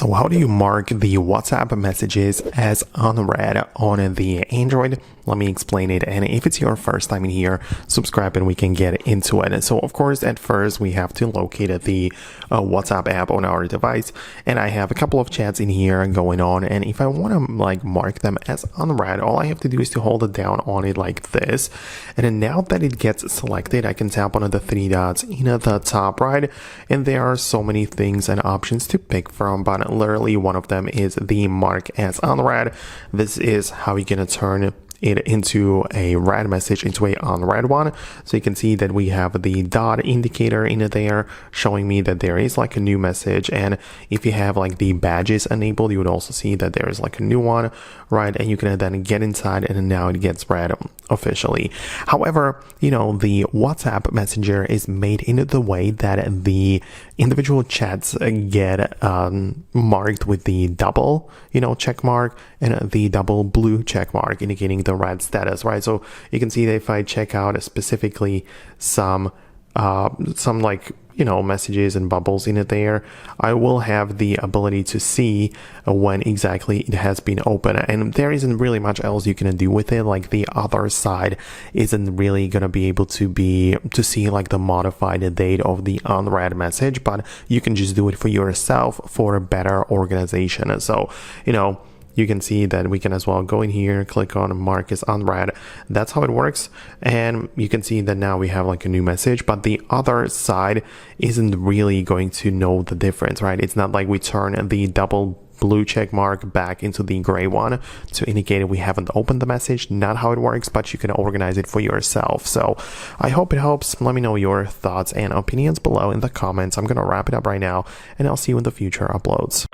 So how do you mark the WhatsApp messages as unread on the Android? Let me explain it. And if it's your first time in here, subscribe and we can get into it. So of course, at first we have to locate the WhatsApp app on our device. And I have a couple of chats in here going on. And if I want to mark them as unread, all I have to do is to hold it down on it like this. And then now that it gets selected, I can tap on the three dots in the top right. And there are so many things and options to pick from, but literally one of them is the mark as unread. This is how you're going to turn it into a read message into a unread one. So you can see that we have the dot indicator in there showing me that there is a new message. And if you have the badges enabled, you would also see that there is a new one, right? And you can then get inside and now it gets read officially. However, the WhatsApp Messenger is made in the way that the individual chats get marked with the double, check mark and the double blue check mark indicating the read status, right? So you can see that if I check out specifically some messages and bubbles in it there, I will have the ability to see when exactly it has been opened. And there isn't really much else you can do with it. The other side isn't really going to be able to see the modified date of the unread message, but you can just do it for yourself for a better organization. So, you can see that we can as well go in here, click on mark as unread. That's how it works. And you can see that now we have a new message, but the other side isn't really going to know the difference, right? It's not like we turn the double blue check mark back into the gray one to indicate we haven't opened the message. Not how it works, but you can organize it for yourself. So I hope it helps. Let me know your thoughts and opinions below in the comments. I'm going to wrap it up right now and I'll see you in the future uploads.